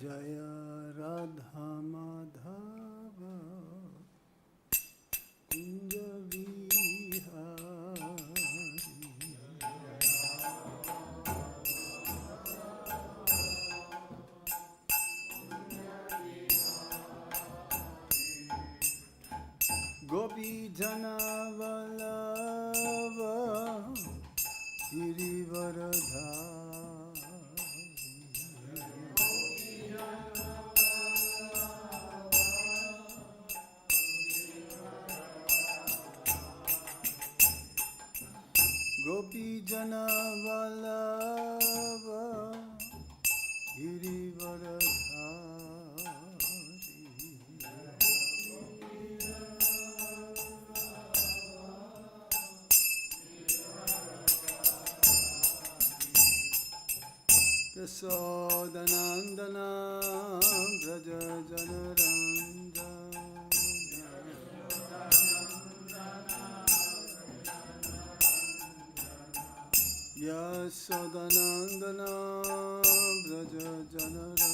Jaya Radha Madhava Kunja Vihari Gopi Jana Vallabha Girivaradhari Gopi Jana Vallabha Girivaradhari Yasodanandana Braja Janardana Yasodanandana Braja Janardana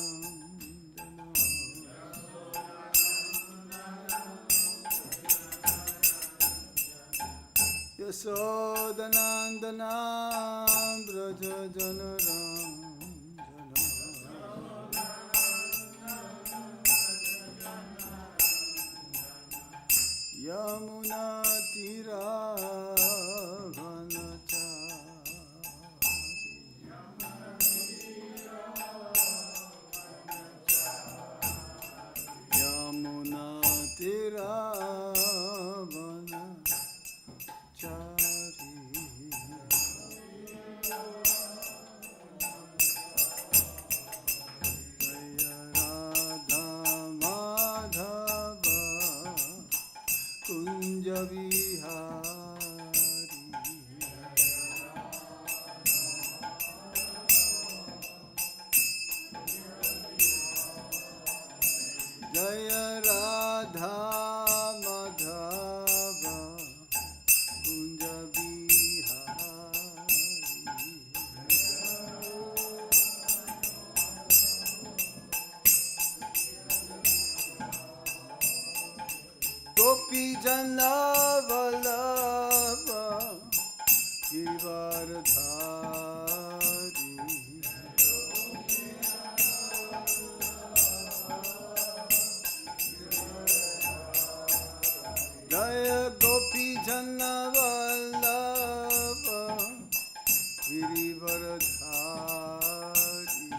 Yasodanandana Braja Janardana Yamuna Tira Jaya Radha Madhava Kunja Vihari Gopi Jana Vallabha Girivaradhari Jaya Gopi Jana Vallabha Girivaradhari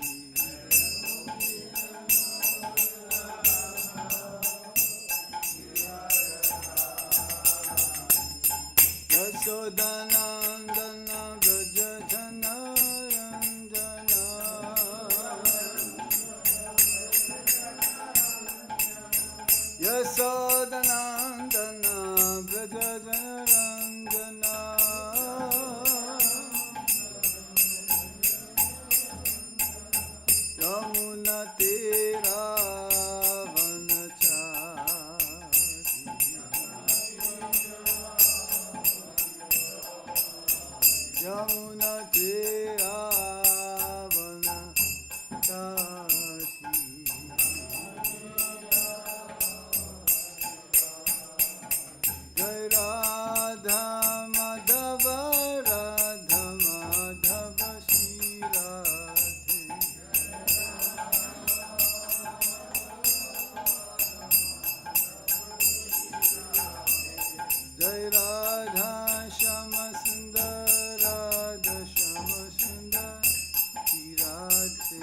Yasodanandana Braja Janardana Yasodanandana Braja Janardana Yamuna Tera Yamuna Tera Jai Radha Madhava Radha Madhava Shri Radhe Jai Radha Shama Sundar Radha Shama Sundar Shri Radhe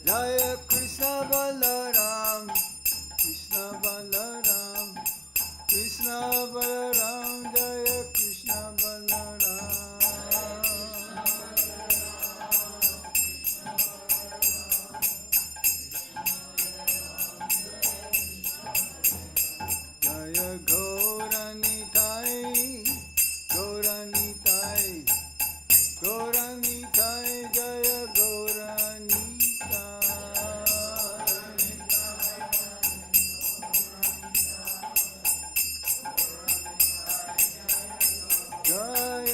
Jaya Kṛṣṇa Balaram Kṛṣṇa Balaram Kṛṣṇa Balaram Jaya Kṛṣṇa Balaram Jaya Gauranitai Gauranitai Gauranitai Jaya Gauranitai Jaya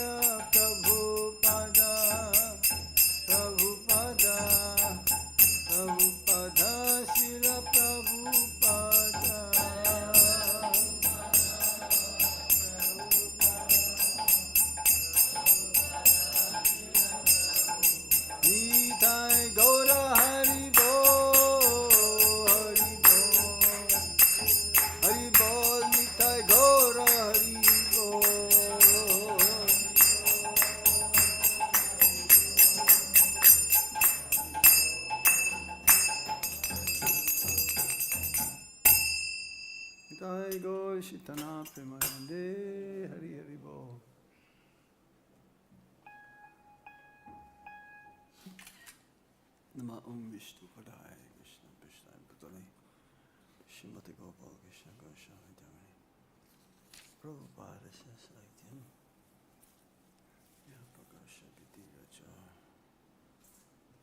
Chaitanya Premanande Hari Hari Bo. Nāyaṁ Vishnu Padaya Krishna Krishna Putale Shrimati Gopal Krishna Goswami Dhamani Prabhupada Sasakyam Yapakasha Giti Raja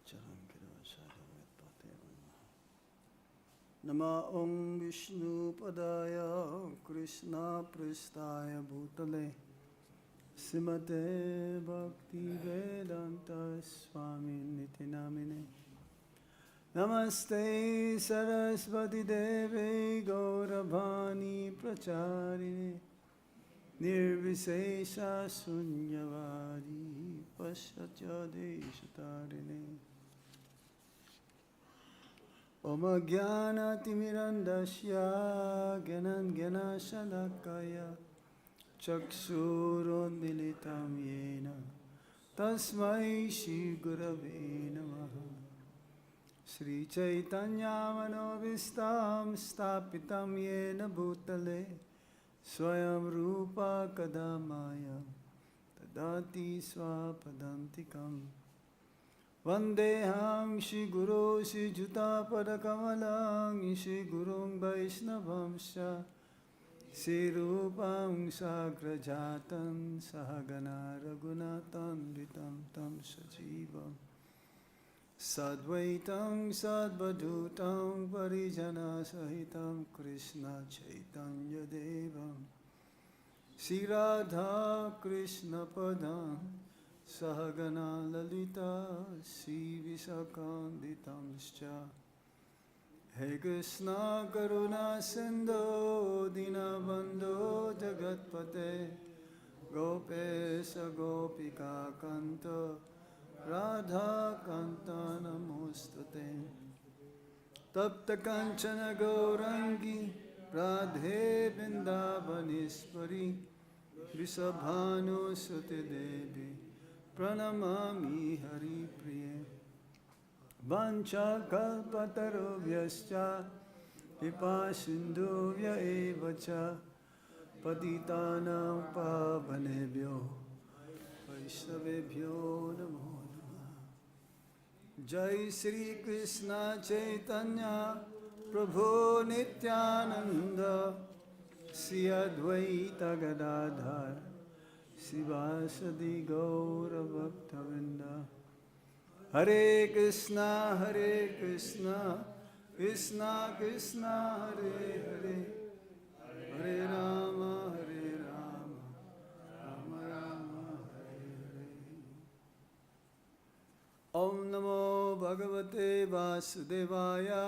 Charankira Sadhavat Pate Nāyaṁ Vishnu Padaya Krishna Prasthaya Bhutale Srimate Bhakti Vedanta Swami Niti Namine Namaste Saraswati Devi Gauravani Pracharine Nirvisesha Sunyavadi Paschatya Deshatarine Om Jnana Timirandasya Gyanan Gyana Shalakaya Chakshurunmilitam yena tasmai Shri Gurave namaha Sri Chaitanya Manovistam Stapitam yena bhutale Swayam Rupa Kadamaya Tadati Swapadantikam Vandeham Shri Guru Shri Juta Padakamalang Shri Gurung Vaishnavamsha Sri Rupam Sagrajatan Sahagana Raghunatan Vitam Tam Sajivam Sadvaitam Sadvadutam Parijana Sahitam Krishna Chaitanya Devam Sri Radha Krishna Padam Sahagana Lalita Sri Visakanditam Scha He Kṛṣṇa Karuna Sindho Dinabandho Jagatpate Gopesha Gopika Kanta Radha Kanta Namostate Tapta Kanchana Gaurangi Radhe Vrindavaneshwari Vrisabhanu Sute Devi Pranamami Hari Priye Vancha kalpatarubhyascha vipasinduvya evacha patitanam pavanebhyo vaishnavebhyo namo namah. Jai Sri Kṛṣṇa Chaitanya Prabhu Nityananda Sri Advaita Gadadhar Sivasadi Gaura Bhaktavinda Hare Kṛṣṇa Krishna Krishna Hare Hare Hare Rama Rama Rama Hare Hare. Om Namo Bhagavate Vasudevaya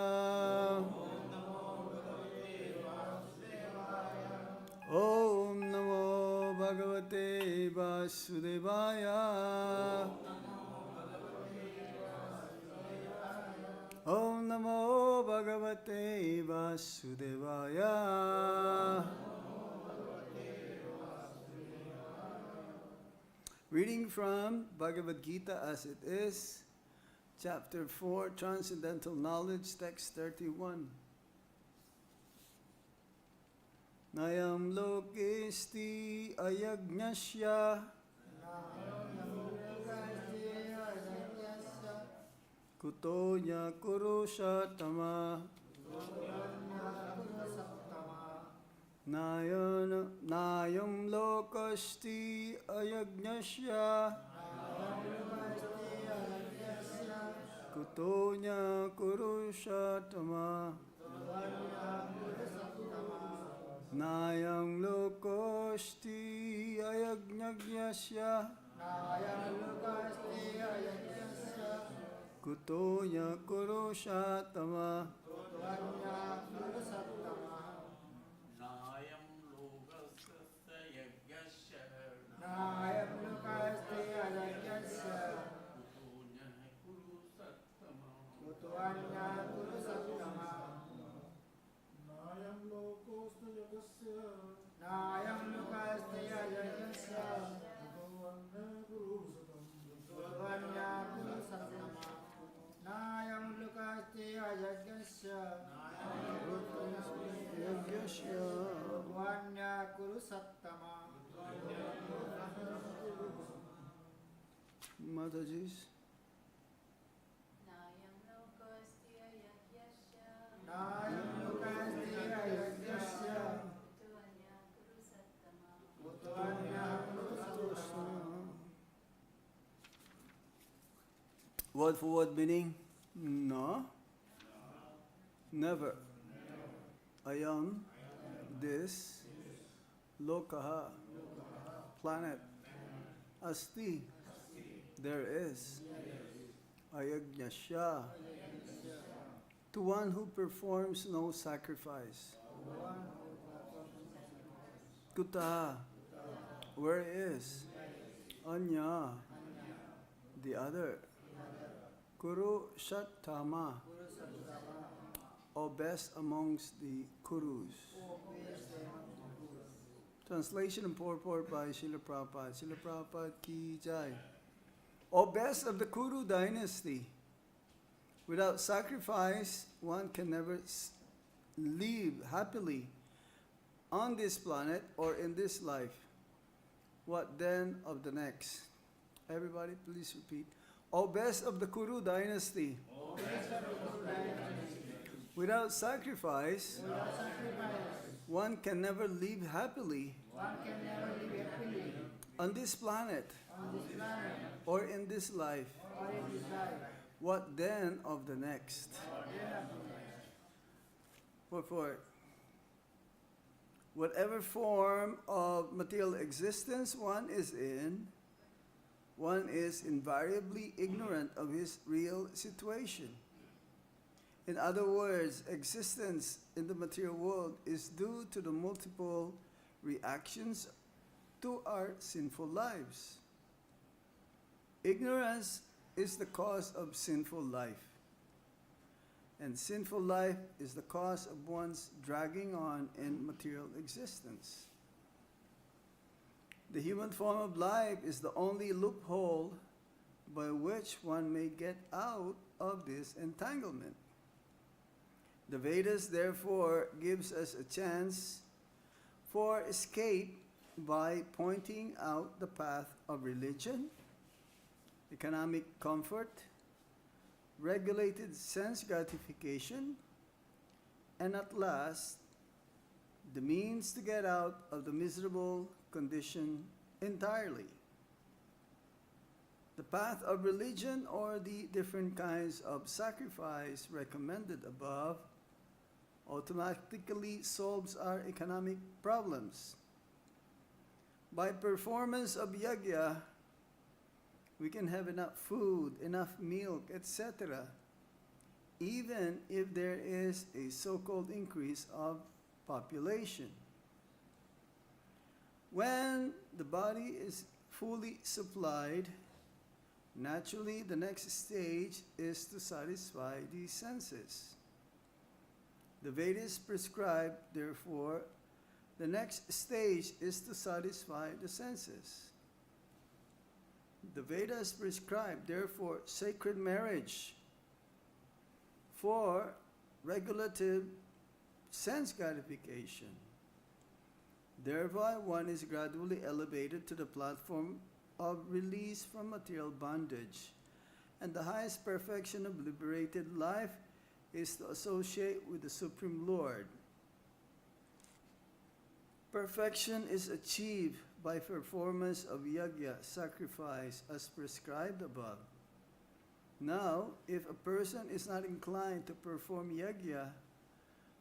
Om Namo Bhagavate Vasudevaya Om Namo Bhagavate Vasudevaya. Reading from Bhagavad Gita as it is, Chapter 4, Transcendental Knowledge, Text 31. Nāyaṁ loke asti ayajñasya kuto kuru-sat-tama nāyaṁ lokasti ayajñasya kuto kuru-sat-tama nāyaṁ lokasti ayajñasya kuto kuru-sat-tama Mataji's? nāyaṁ loko asti ayajñasya nāyaṁ asti ayajñasya kuto anyaḥ kuru-sattama Word for word meaning? No. Never. Ayam, this, lokaḥ, planet. Asti, there is. Ayajñasya, to one who performs no sacrifice. Kutaḥ, where is. Anyaḥ, the other. Kuru-sat-tama, or best amongst the kurus. Translation and purport by Srila Prabhupada. Srila Prabhupada ki jai. O best of the Kuru dynasty, without sacrifice, one can never live happily on this planet or in this life. What then of the next? Everybody, please repeat. O best of the Kuru dynasty, without sacrifice, one can never live happily on this planet or in this life. What then of the next? Purport. Whatever form of material existence one is in, one is invariably ignorant of his real situation. In other words, existence in the material world is due to the multiple reactions to our sinful lives. Ignorance is the cause of sinful life, and sinful life is the cause of one's dragging on in material existence. The human form of life is the only loophole by which one may get out of this entanglement. The Vedas therefore gives us a chance for escape by pointing out the path of religion, economic comfort, regulated sense gratification, and at last, the means to get out of the miserable condition entirely. The path of religion, or the different kinds of sacrifice recommended above, automatically solves our economic problems. By performance of yajña, we can have enough food, enough milk, etc., even if there is a so-called increase of population. When the body is fully supplied, naturally the next stage is to satisfy the senses. The Vedas prescribe, therefore, the next stage is to satisfy the senses. The Vedas prescribe, therefore, sacred marriage for regulative sense gratification. Thereby, one is gradually elevated to the platform of release from material bondage, and the highest perfection of liberated life is to associate with the Supreme Lord. Perfection is achieved by performance of yajña, sacrifice, as prescribed above. Now, if a person is not inclined to perform yajña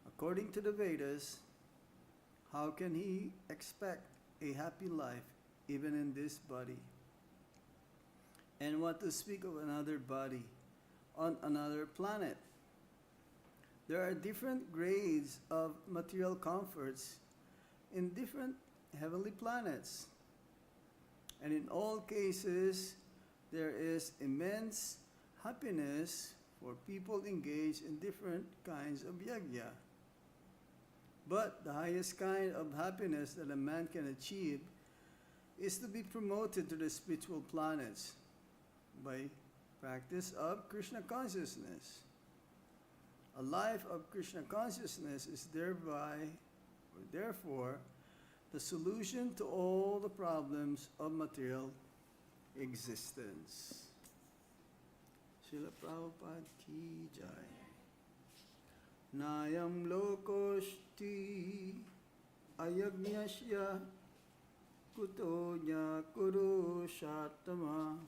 according to the Vedas, how can he expect a happy life even in this body? And what to speak of another body on another planet? There are different grades of material comforts in different heavenly planets. And in all cases, there is immense happiness for people engaged in different kinds of yajña. But the highest kind of happiness that a man can achieve is to be promoted to the spiritual planets by practice of Kṛṣṇa consciousness. A life of Kṛṣṇa consciousness is therefore, the solution to all the problems of material existence. Srila Prabhupada ki jai. Nāyaṁ loko asti ayajñasya kuto nyaḥ kuru-sat-tama.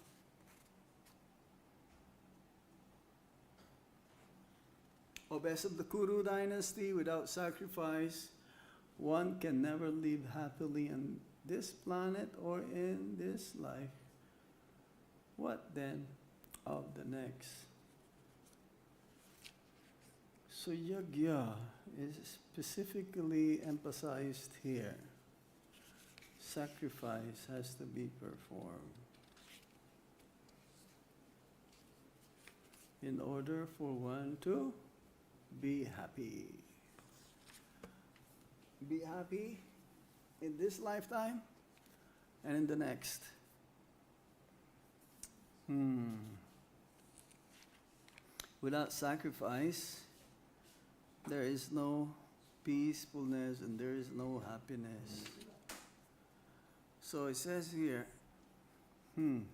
O best of the Kuru dynasty, without sacrifice, one can never live happily on this planet or in this life. What then of the next? So yajña is specifically emphasized here. Sacrifice has to be performed in order for one to be happy. Be happy in this lifetime and in the next. Without sacrifice, there is no peacefulness and there is no happiness. So it says here, being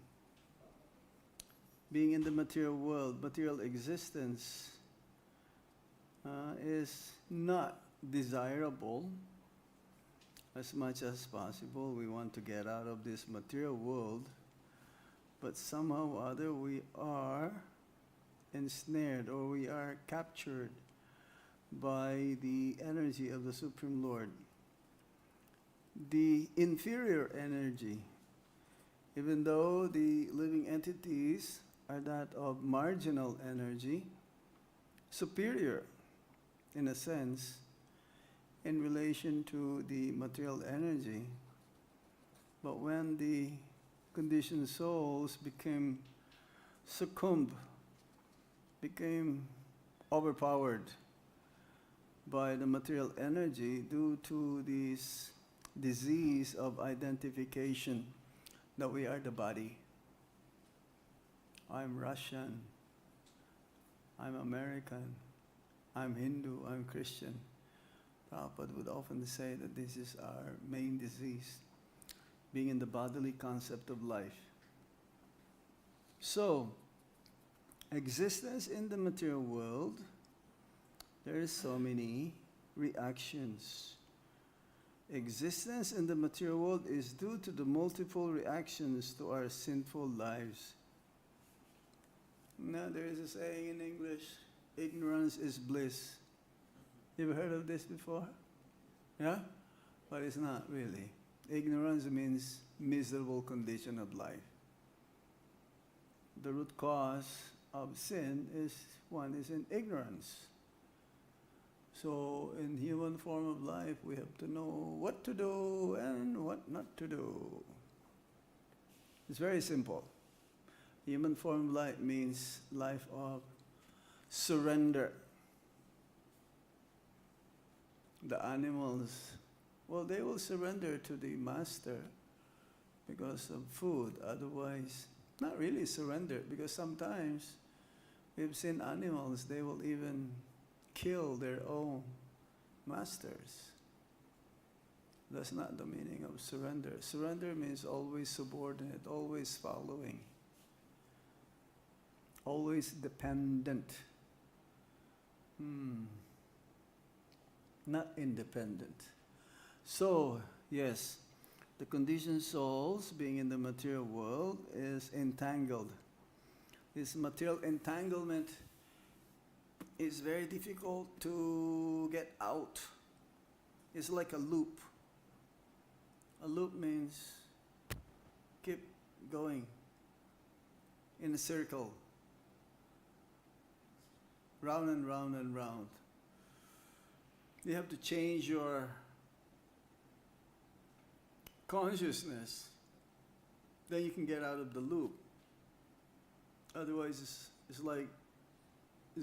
in the material world, material existence is not desirable as much as possible. We want to get out of this material world, but somehow or other we are ensnared or we are captured by the energy of the Supreme Lord. The inferior energy, even though the living entities are that of marginal energy, superior in a sense in relation to the material energy. But when the conditioned souls became overpowered by the material energy due to this disease of identification that we are the body. I'm Russian, I'm American, I'm Hindu, I'm Christian. Prabhupada would often say that this is our main disease, being in the bodily concept of life. So, existence in the material world, there is so many reactions. Existence in the material world is due to the multiple reactions to our sinful lives. Now there is a saying in English, ignorance is bliss. You ever heard of this before? Yeah? But it's not really. Ignorance means miserable condition of life. The root cause of sin is in ignorance. So in human form of life, we have to know what to do and what not to do. It's very simple. Human form of life means life of surrender. The animals, well, they will surrender to the master because of food. Otherwise, not really surrender, because sometimes we've seen animals, they will even kill their own masters. That's not the meaning of surrender. Surrender means always subordinate, always following, always dependent. Not independent. So, yes, the conditioned souls being in the material world is entangled. This material entanglement is very difficult to get out. It's like a loop. A loop means keep going in a circle, round and round and round. You have to change your consciousness, then you can get out of the loop. Otherwise, it's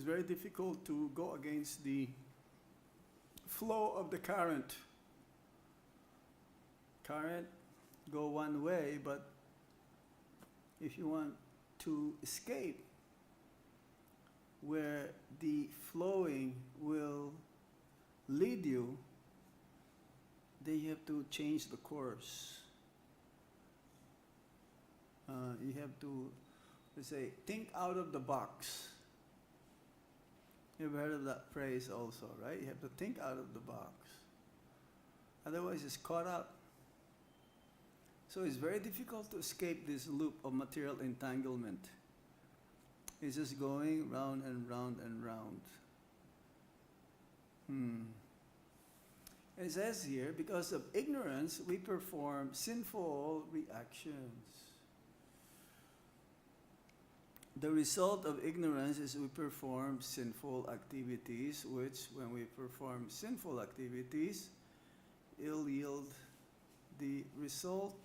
very difficult to go against the flow of the current. Current go one way, but if you want to escape where the flowing will lead you, then you have to change the course. You have to They say, think out of the box. You've heard of that phrase also, right? You have to think out of the box. Otherwise, it's caught up. So it's very difficult to escape this loop of material entanglement. It's just going round and round and round. It says here, because of ignorance, we perform sinful reactions. The result of ignorance is we perform sinful activities, which when we perform sinful activities, it'll yield the result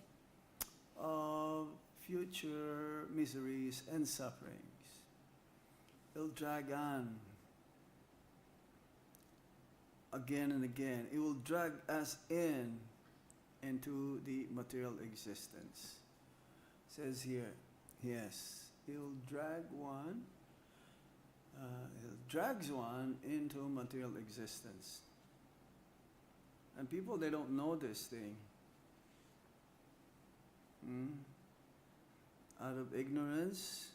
of future miseries and sufferings. It'll drag on again and again. It will drag us into the material existence. It says here, yes, it'll drag one, it drags one into material existence. And people, they don't know this thing. Out of ignorance,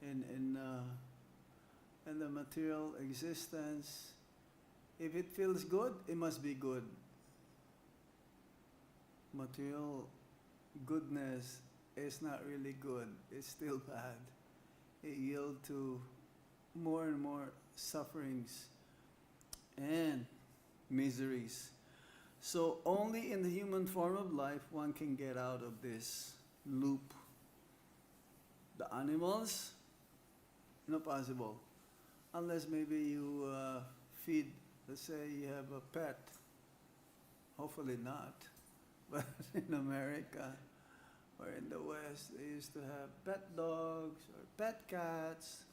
in the material existence, if it feels good, it must be good. Material goodness is not really good, it's still bad. It yields to more and more sufferings and miseries. So only in the human form of life one can get out of this loop. The animals, not possible. Unless maybe you feed, let's say you have a pet. Hopefully not. But in America or in the West, they used to have pet dogs or pet cats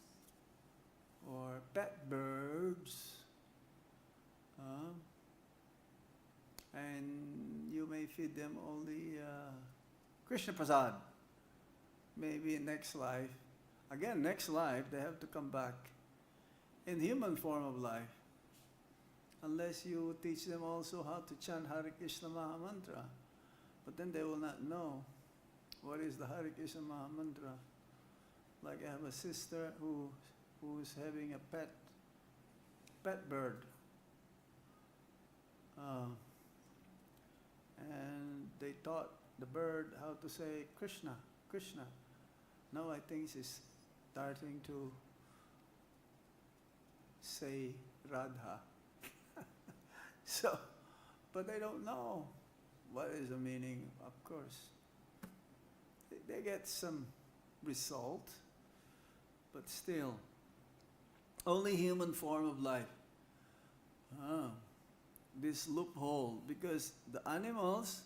or pet birds. And you may feed them only Kṛṣṇa prasad. Maybe next life. Again, next life, they have to come back in human form of life. Unless you teach them also how to chant Hare Krishna Maha Mantra. But then they will not know what is the Hare Krishna Maha Mantra. Like I have a sister who's having a pet bird. And they taught the bird how to say Kṛṣṇa, Kṛṣṇa. Now I think she's starting to say Radha. So, but they don't know what is the meaning, of course. They get some result, but still, only human form of life. This loophole, because the animals,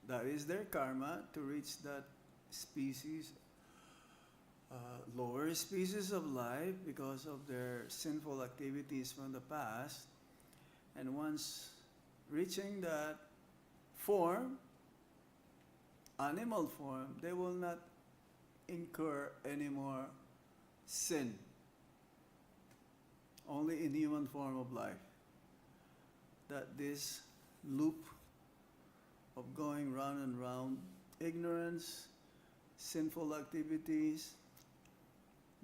that is their karma to reach that species, lower species of life because of their sinful activities from the past. And once reaching that form, animal form, they will not incur any more sin. Only in human form of life. That this loop of going round and round, ignorance, sinful activities,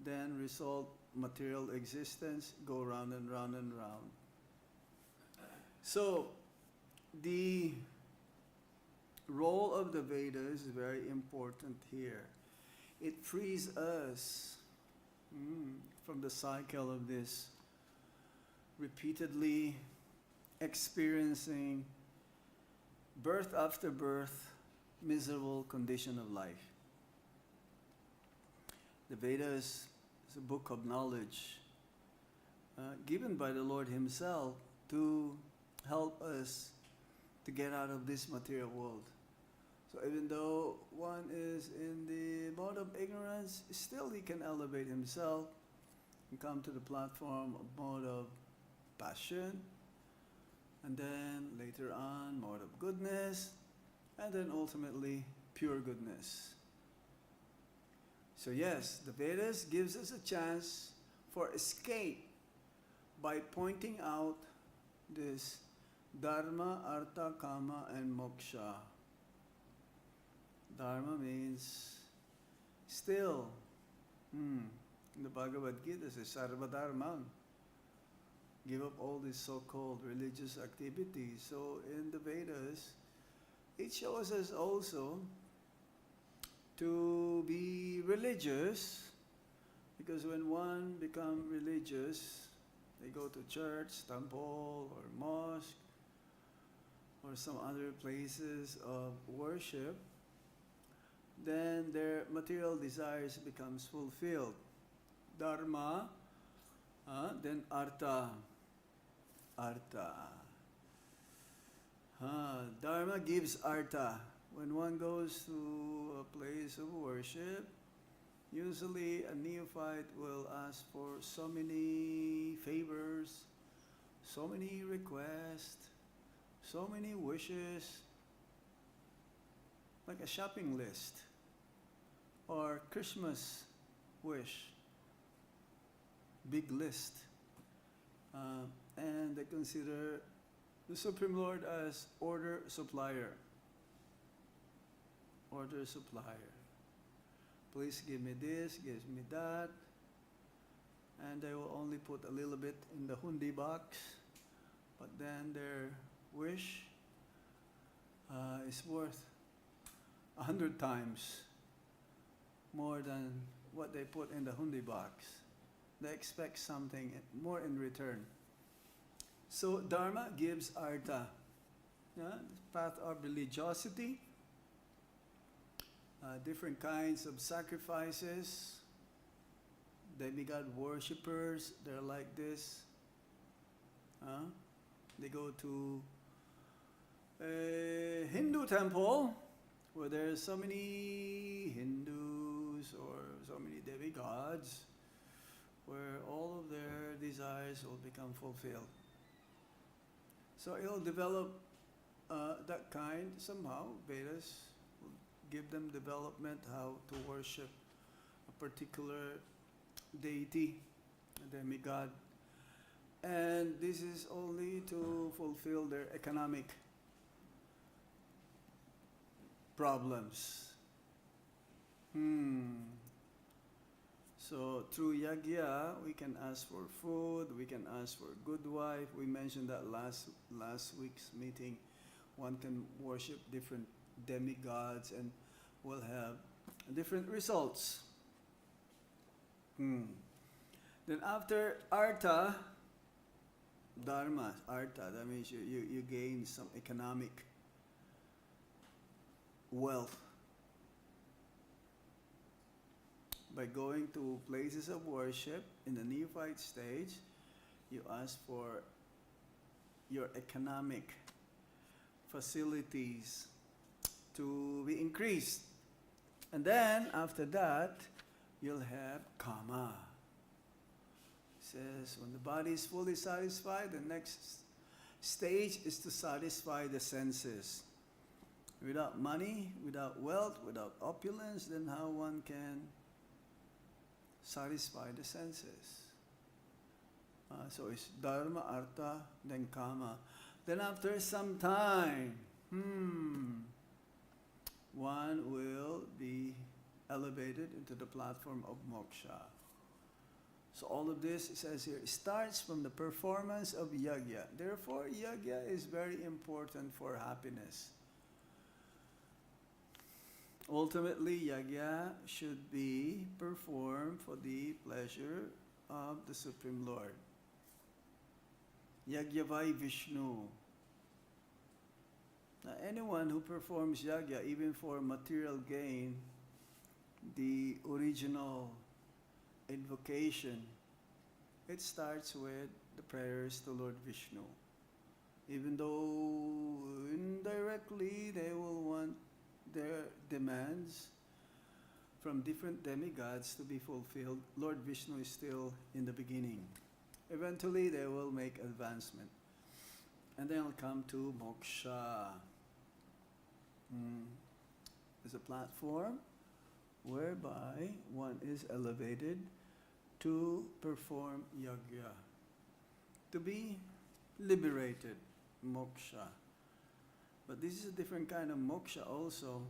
then result material existence, go round and round and round. So, the role of the Vedas is very important here. It frees us from the cycle of this repeatedly experiencing birth after birth, miserable condition of life. The Vedas is a book of knowledge given by the Lord Himself to help us to get out of this material world. So even though one is in the mode of ignorance, still he can elevate himself and come to the platform of mode of passion, and then later on mode of goodness, and then ultimately pure goodness. So yes, the Vedas gives us a chance for escape by pointing out this Dharma, Artha, Kama, and Moksha. Dharma means still. In the Bhagavad Gita it says Sarva Dharman. Give up all these so-called religious activities. So in the Vedas, it shows us also to be religious, because when one becomes religious, they go to church, temple, or mosque, or some other places of worship, then their material desires becomes fulfilled. Dharma, then Artha. Dharma gives Artha. When one goes to a place of worship, usually a neophyte will ask for so many favors, so many requests, so many wishes, like a shopping list or Christmas wish, big list. And they consider the Supreme Lord as order supplier. Order supplier. Please give me this, give me that. And they will only put a little bit in the hundi box, but then their wish is worth 100 times more than what they put in the hundi box. They expect something more in return. So Dharma gives Artha. The path of religiosity, different kinds of sacrifices. Demigod worshippers, they're like this. They go to a Hindu temple where there's so many Hindus or so many demigods, where all of their desires will become fulfilled. So it'll develop that kind somehow. Vedas will give them development how to worship a particular deity, a demigod. And this is only to fulfill their economic problems. So through yajña, we can ask for food, we can ask for a good wife. We mentioned that last week's meeting. One can worship different demigods and will have different results. Then after Artha, Dharma, Artha, that means you gain some economic wealth by going to places of worship. In the neophyte stage, you ask for your economic facilities to be increased. And then after that, you'll have Kama. It says when the body is fully satisfied, the next stage is to satisfy the senses. Without money, without wealth, without opulence, then how one can satisfy the senses? So it's Dharma, Artha, then Kama. Then after some time, one will be elevated into the platform of moksha. So all of this, it says here, starts from the performance of yajña. Therefore, yajña is very important for happiness. Ultimately, yajña should be performed for the pleasure of the Supreme Lord. Yajñavai Vishnu. Now, anyone who performs yajña, even for material gain, the original invocation, it starts with the prayers to Lord Vishnu. Even though indirectly they will want their demands from different demigods to be fulfilled, Lord Vishnu is still in the beginning. Eventually they will make advancement. And then they'll come to moksha. There's a platform whereby one is elevated to perform yajña, to be liberated. moksha. But this is a different kind of moksha also,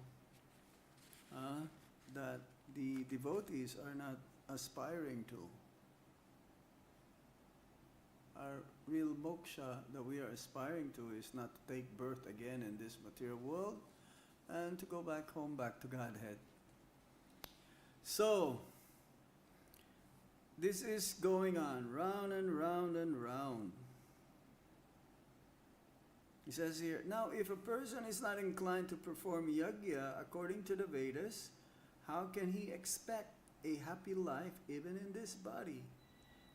that the devotees are not aspiring to. Our real moksha that we are aspiring to is not to take birth again in this material world and to go back home, back to Godhead. So, this is going on round and round and round. He says here, now if a person is not inclined to perform yajña according to the Vedas, how can he expect a happy life even in this body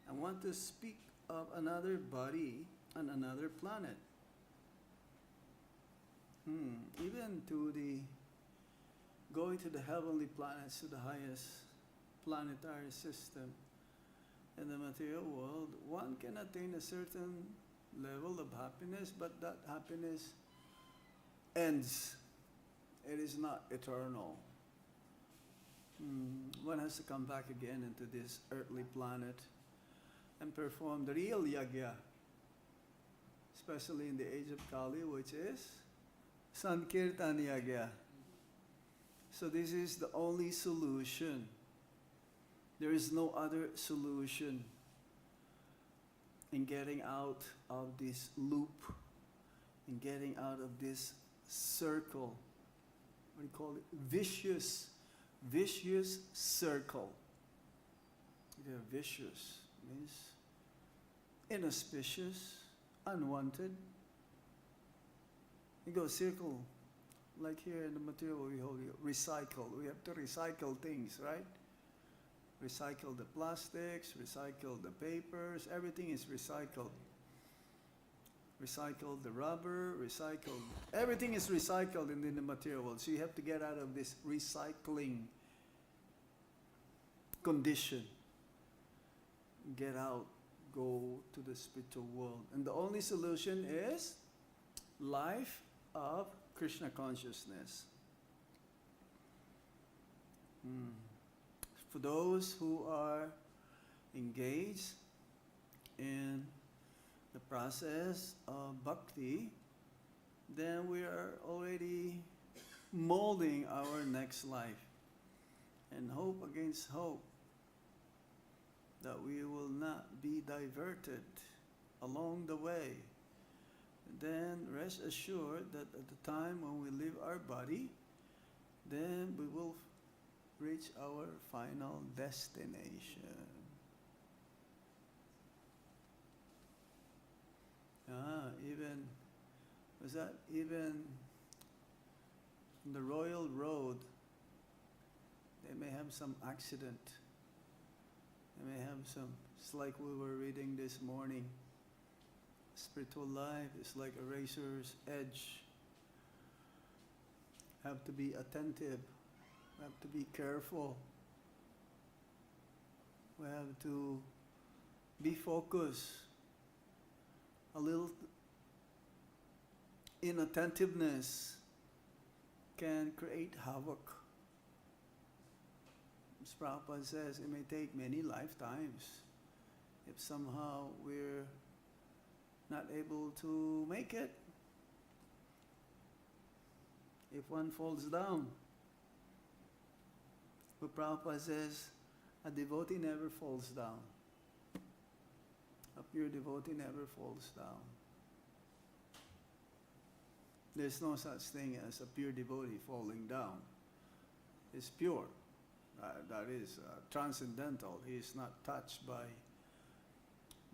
and want to speak of another body on another planet? Even to the going to the heavenly planets, to the highest planetary system in the material world, one can attain a certain level of happiness, but that happiness ends. It is not eternal. One has to come back again into this earthly planet and perform the real yajña, especially in the age of Kali, which is Sankirtan yajña. So this is the only solution. There is no other solution in getting out of this loop, in getting out of this circle. What do you call it? Vicious circle. Yeah, vicious means inauspicious, unwanted. You go circle, like here in the material we hold, recycle. We have to recycle things, right? Recycle the plastics, recycle the papers, everything is recycled. Recycle the rubber, recycle, everything is recycled in the material world. So you have to get out of this recycling condition. Get out, go to the spiritual world. And the only solution is life of Kṛṣṇa consciousness. For those who are engaged in the process of bhakti, then we are already molding our next life. And hope against hope that we will not be diverted along the way. Then rest assured that at the time when we leave our body, then we will reach our final destination. Even on the royal road, they may have some accident. They may have some, it's like we were reading this morning. Spiritual life is like a razor's edge. Have to be attentive. We have to be careful. We have to be focused. A little inattentiveness can create havoc. As Prabhupada says, it may take many lifetimes if somehow we're not able to make it. If one falls down, but Prabhupada says, a devotee never falls down. A pure devotee never falls down. There's no such thing as a pure devotee falling down. It's pure. That is transcendental. He is not touched by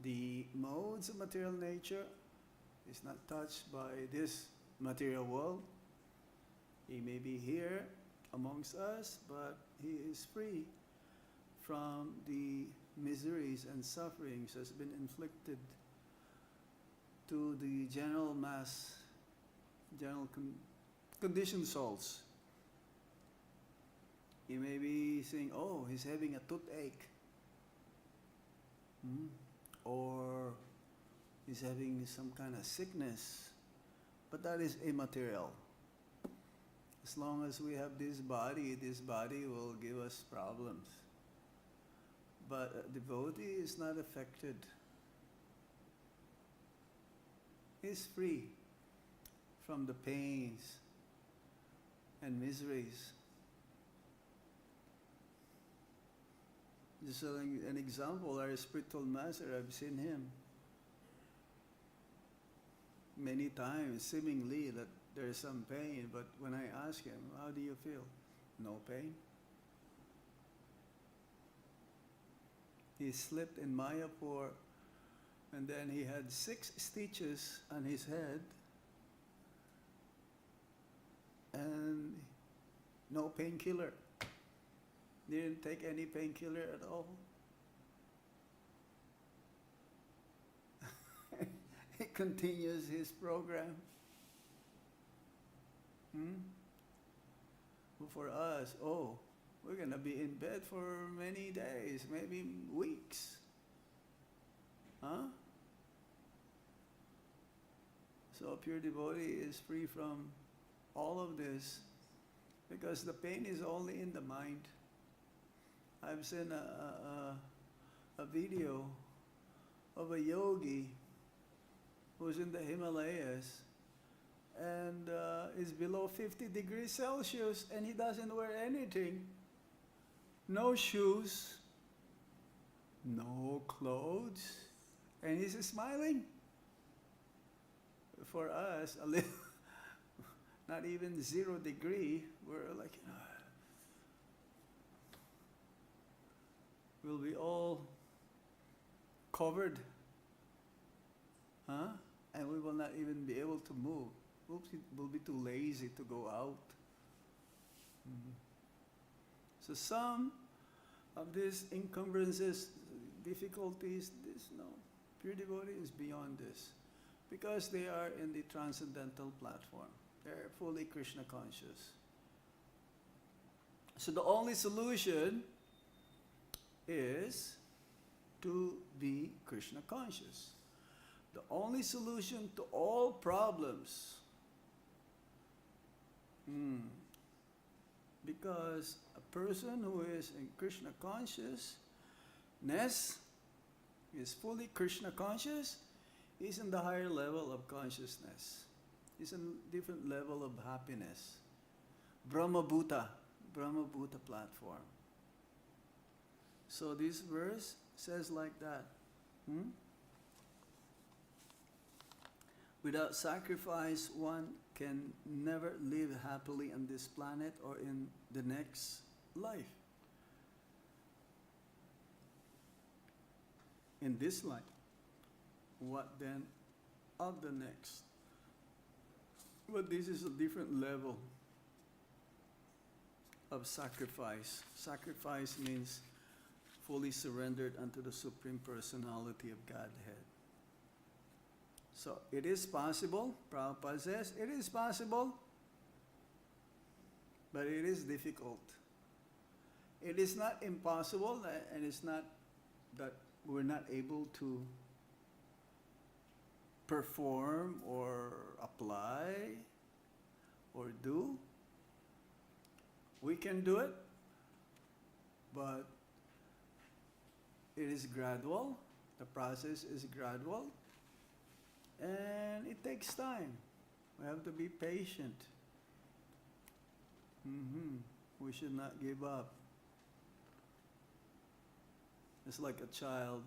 the modes of material nature. He's not touched by this material world. He may be here amongst us, but he is free from the miseries and sufferings that's been inflicted to the general mass, conditioned souls. You may be saying, oh, he's having a toothache. Or he's having some kind of sickness. But that is immaterial. As long as we have this body will give us problems. But a devotee is not affected. is free from the pains and miseries. Just an example, our spiritual master, I've seen him many times, seemingly that there is some pain, but when I ask him, how do you feel? No pain. He slipped in Mayapur, and then he had 6 stitches on his head, and no painkiller. Didn't take any painkiller at all. He continues his program. For us, we're going to be in bed for many days, maybe weeks. So a pure devotee is free from all of this because the pain is only in the mind. I've seen a video of a yogi who's in the Himalayas and is below 50 degrees Celsius and he doesn't wear anything. No shoes, no clothes, and he's smiling. For us, a little, not even 0 degree, we're like, we'll be all covered, and we will not even be able to move. We'll be too lazy to go out. So some of these encumbrances, difficulties, pure devotee is beyond this. Because they are in the transcendental platform. They're fully Kṛṣṇa conscious. So the only solution is to be Kṛṣṇa conscious. The only solution to all problems. Because a person who is in Kṛṣṇa consciousness, is fully Kṛṣṇa conscious, is in the higher level of consciousness. Is in a different level of happiness. Brahma-bhuta platform. So this verse says like that. Without sacrifice, one can never live happily on this planet or in the next life. In this life. What then of the next? But this is a different level of sacrifice. Sacrifice means fully surrendered unto the Supreme Personality of Godhead. So it is possible, Prabhupada says, it is possible, but it is difficult. It is not impossible, and it's not that we're not able to perform or apply or do. We can do it, but it is gradual. The process is gradual, and it takes time. We have to be patient. We should not give up. It's like a child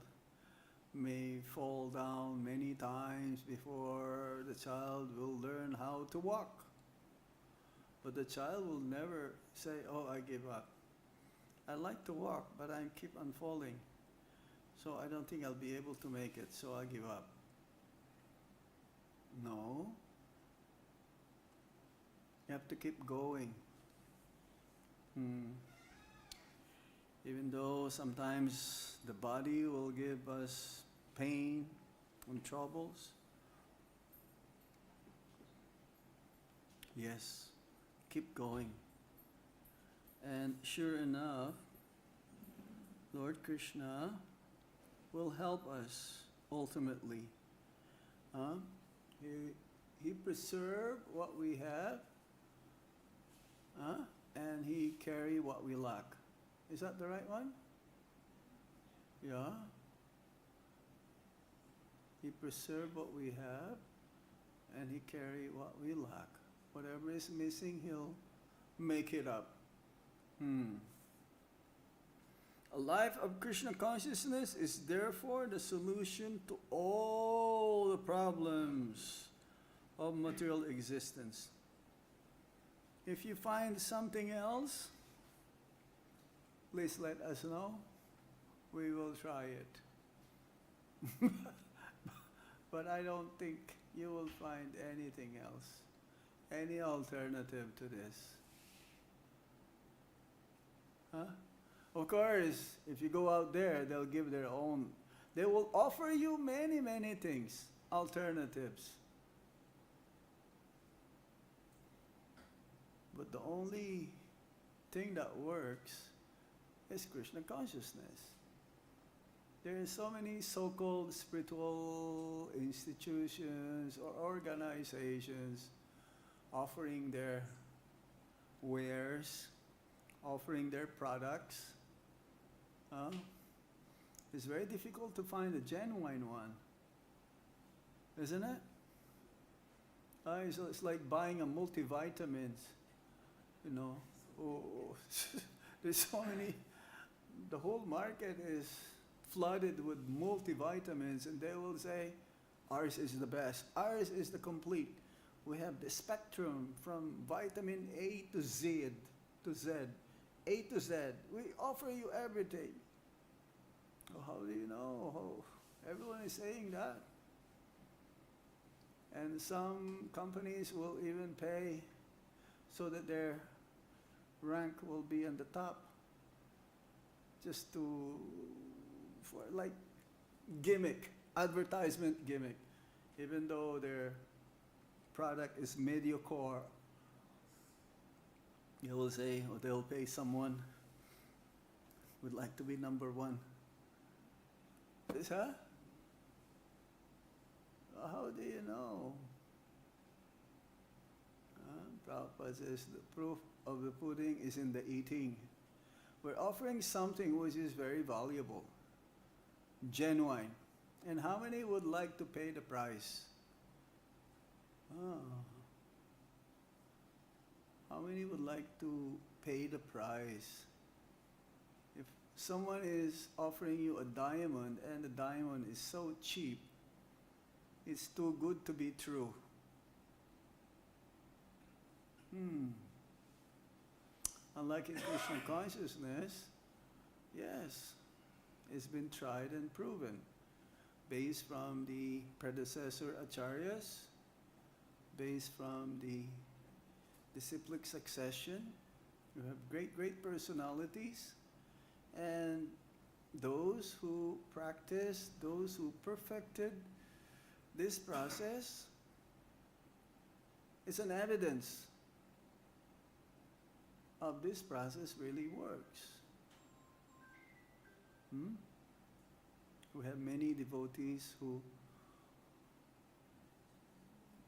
may fall down many times before the child will learn how to walk. But the child will never say, I give up. I like to walk, but I keep on falling. So I don't think I'll be able to make it, so I give up. No. You have to keep going. Even though sometimes the body will give us pain and troubles. Yes, keep going. And sure enough, Lord Kṛṣṇa will help us ultimately. He preserved what we have, and He carry what we lack. Is that the right one? Yeah. He preserved what we have, only carry what we lack. Whatever is missing, He'll make it up. A life of Krishna consciousness is therefore the solution to all the problems of material existence. If you find something else, please let us know. We will try it. But I don't think you will find anything else, any alternative to this. Huh? Of course, if you go out there, they'll give their own. They will offer you many, many things, alternatives. But the only thing that works is Krishna consciousness. There are so many so-called spiritual institutions or organizations offering their wares, offering their products. It's very difficult to find a genuine one, isn't it? So it's like buying a multivitamins, you know. Oh, there's so many. The whole market is flooded with multivitamins, and they will say, ours is the best, ours is the complete. We have the spectrum from vitamin A to Z, A to Z. We offer you everything. Oh, how do you know? Oh, everyone is saying that. And some companies will even pay so that their rank will be on the top, just for like gimmick, advertisement gimmick, even though their product is mediocre. You will say, or they'll pay someone would like to be number one. This, huh? How do you know? Prabhupada says the proof of the pudding is in the eating. We're offering something which is very valuable, genuine. And how many would like to pay the price? How many would like to pay the price? If someone is offering you a diamond and the diamond is so cheap, it's too good to be true. Unlike in Krishna consciousness, yes, it's been tried and proven, based from the predecessor acharyas, based from the disciplic succession. You have great personalities, and those who practiced, those who perfected this process, it's an evidence of this process really works. We have many devotees who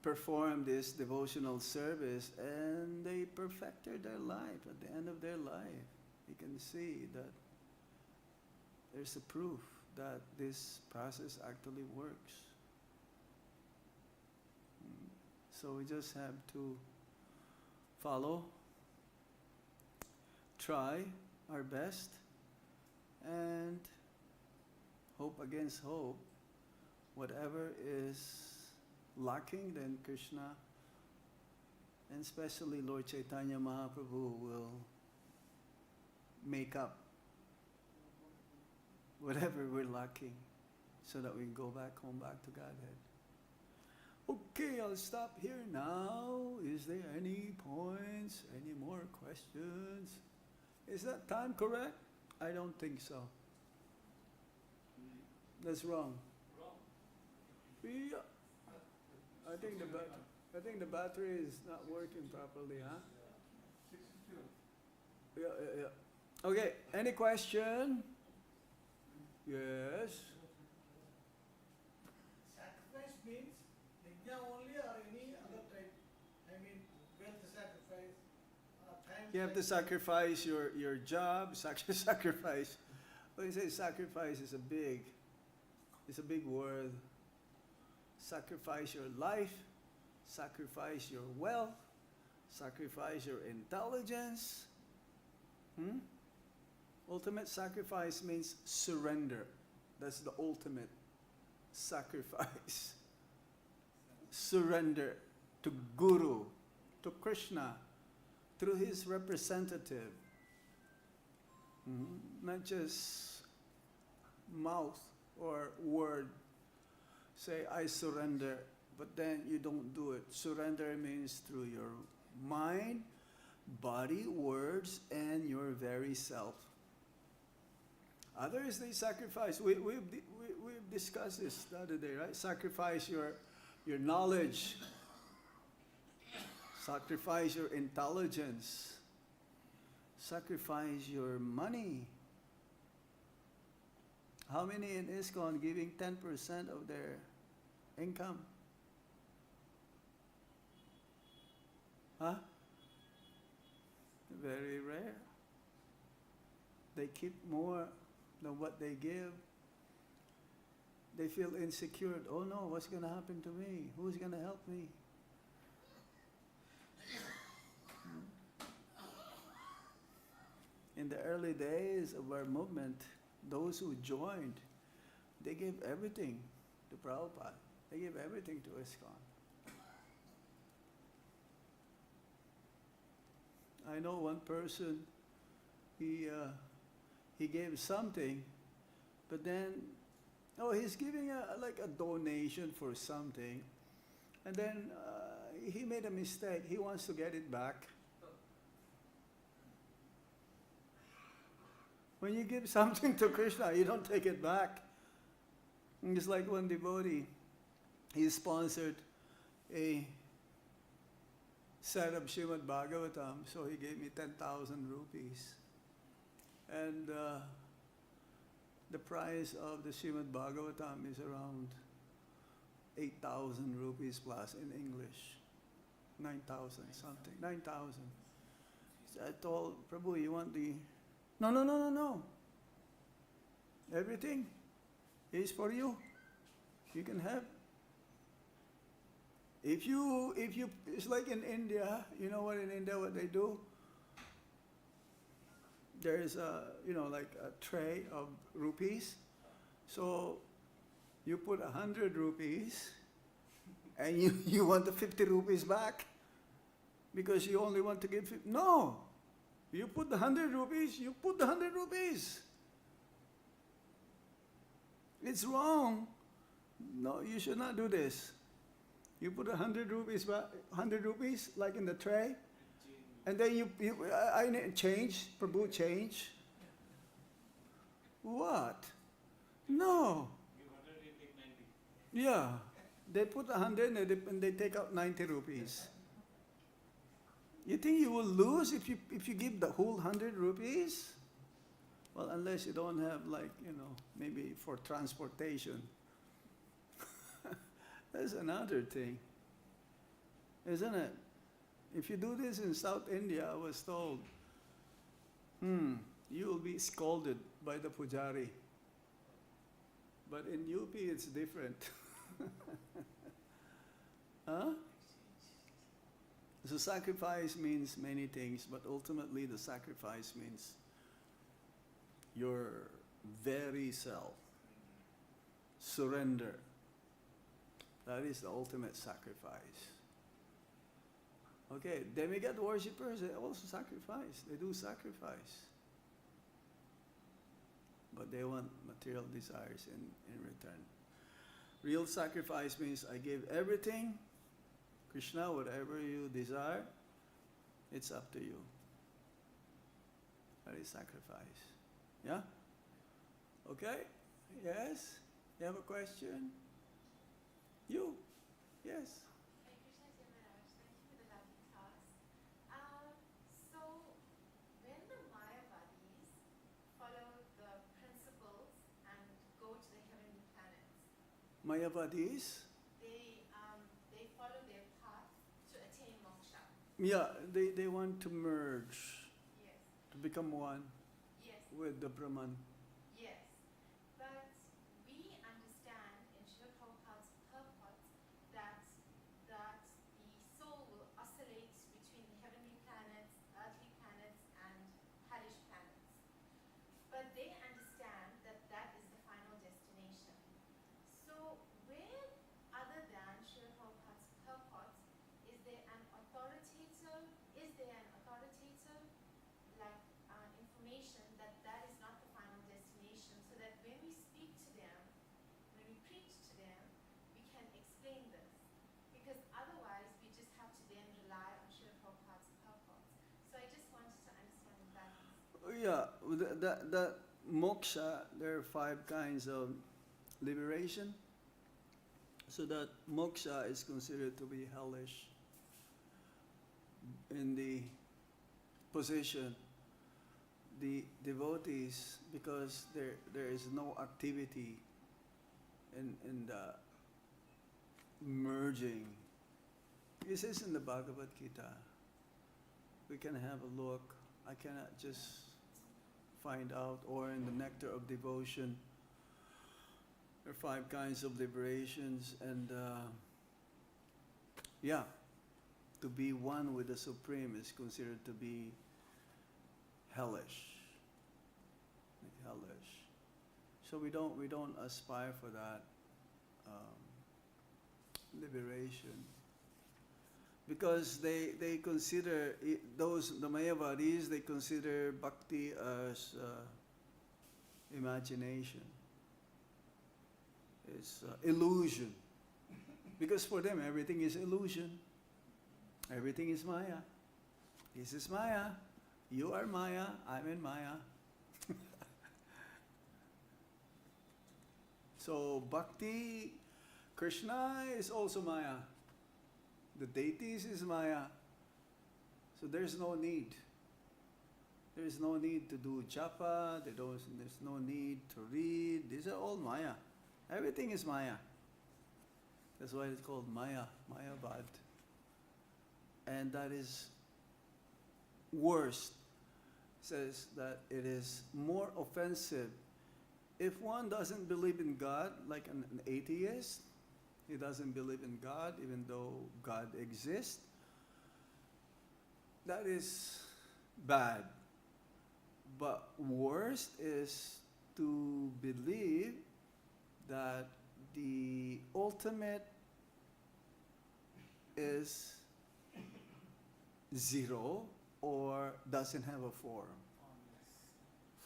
perform this devotional service and they perfected their life. At the end of their life, you can see that there's a proof that this process actually works. So we just have to follow, try our best, and hope against hope. Whatever is lacking, then Kṛṣṇa, and especially Lord Chaitanya Mahaprabhu, will make up whatever we're lacking so that we can go back home, back to Godhead. Okay, I'll stop here now. Is there any points, any more questions? Is that time correct? I don't think so. That's wrong. Yeah. I think the battery is not working properly, huh? 62. Yeah. Okay, any question? Yes. Sacrifice means yajña only or any other type? I mean, wealth sacrifice, time. You have to sacrifice your job, sacrifice. When you say sacrifice, it's a big word. Sacrifice your life, sacrifice your wealth, sacrifice your intelligence. Ultimate sacrifice means surrender. That's the ultimate sacrifice. Surrender to Guru, to Kṛṣṇa, through his representative. Not just mouth or word. Say, I surrender, but then you don't do it. Surrender means through your mind, body, words, and your very self. Others, they sacrifice. We've discussed this the other day, right? Sacrifice your knowledge. Sacrifice your intelligence. Sacrifice your money. How many in ISKCON giving 10% of their income? Huh? Very rare. They keep more than what they give. They feel insecure. Oh no, what's going to happen to me? Who's going to help me? In the early days of our movement, those who joined, they gave everything to Prabhupada. They gave everything to ISKCON. I know one person, he gave something, but then, he's giving like a donation for something, and then he made a mistake. He wants to get it back. When you give something to Kṛṣṇa, you don't take it back. It's like one devotee, he sponsored a set of Srimad Bhagavatam, so he gave me 10,000 rupees. And the price of the Srimad Bhagavatam is around 8,000 rupees plus in English. 9,000 something, 9,000. So I told Prabhu, you want the... No. Everything is for you. You can have. If you, it's like in India, you know what in India, what they do? There's like a tray of rupees. So you put 100 rupees and you want the 50 rupees back because you only want to give 50. No! You put the 100 rupees, you put the 100 rupees. It's wrong. No, you should not do this. You put 100 rupees back, 100 rupees like in the tray, and then I need change, Prabhu, change. What? No. Yeah, they put 100 and they take out 90 rupees. You think you will lose if you give the whole 100 rupees? Well, unless you don't have maybe for transportation. That's another thing, isn't it? If you do this in South India, I was told, you will be scolded by the pujari. But in UP, it's different. Huh? So sacrifice means many things, but ultimately the sacrifice means your very self. Surrender. That is the ultimate sacrifice. Okay, demigod worshippers, they also sacrifice. They do sacrifice. But they want material desires in return. Real sacrifice means I give everything. Kṛṣṇa, whatever you desire, it's up to you. That is sacrifice. Yeah? Okay? Yes? You have a question? You? Yes? Hare Krishna, dear Maharaj. Thank you for the lovely class. So, when the Mayavadis follow the principles and go to the heavenly planets, Mayavadis? they follow their path to attain moksha. Yeah, they want to merge, Yes. to become one Yes. with the Brahman. Yes. But we understand in Srila Prabhupada's purport that the yeah, that moksha, there are 5 kinds of liberation. So that moksha is considered to be hellish in the position. The devotees, because there is no activity in the merging. This is in the Bhagavad Gita. We can have a look. I cannot just find out, or in the Nectar of Devotion. There are 5 kinds of liberations, and yeah, to be one with the Supreme is considered to be hellish. Hellish. So we don't aspire for that liberation, because they consider the Mayavadis, they consider Bhakti as imagination. It's illusion, because for them everything is illusion. Everything is Maya. This is Maya. You are Maya. I'm in Maya. So Bhakti, Kṛṣṇa is also Maya. The deities is Maya. So there's no need. There's no need to do japa. There's no need to read. These are all Maya. Everything is Maya. That's why it's called Maya, Mayavad. And that is worst. Says that it is more offensive if one doesn't believe in God, like an atheist. He doesn't believe in God even though God exists. That is bad. But worst is to believe that the ultimate is zero or doesn't have a form.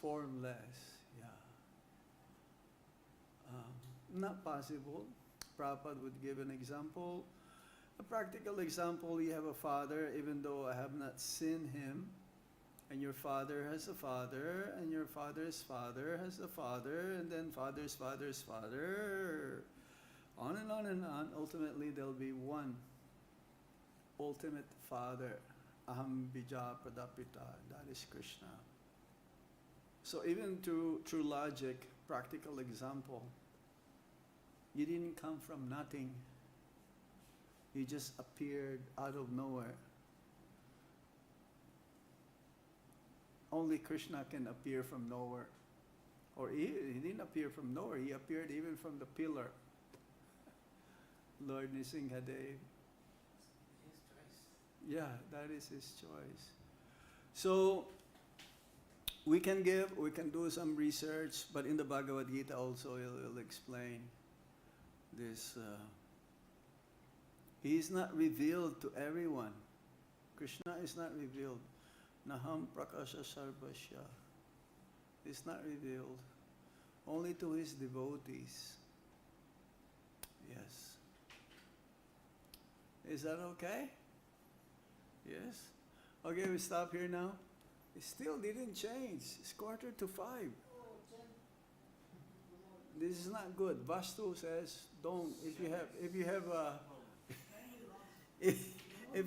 Formless, yeah. Not possible. Prabhupada would give an example. A practical example, you have a father, even though I have not seen him, and your father has a father, and your father's father has a father, and then father's father's father, on and on and on. Ultimately, there'll be one ultimate father. Aham bija pradapita, that is Kṛṣṇa. So even through logic, practical example, you didn't come from nothing. You just appeared out of nowhere. Only Kṛṣṇa can appear from nowhere. Or he didn't appear from nowhere, he appeared even from the pillar. Lord Nrsimhadev. His choice. Yeah, that is his choice. So we can do some research, but in the Bhagavad Gita also he'll explain this. He is not revealed to everyone. Kṛṣṇa is not revealed. Nāyaṁ prakasha sarvasya. It's not revealed. Only to his devotees. Yes. Is that okay? Yes? Okay, we stop here now. It still didn't change. It's 4:45. This is not good. Vastu says, don't. If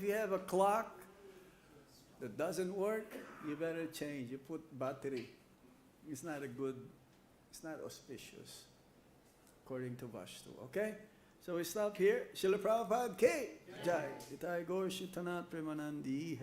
you have a clock that doesn't work, you better change. You put battery. It's not auspicious, according to Vastu. Okay? So we stop here. Srila Prabhupada Ki Jai. Itai Gaur Shitanath Premanandi.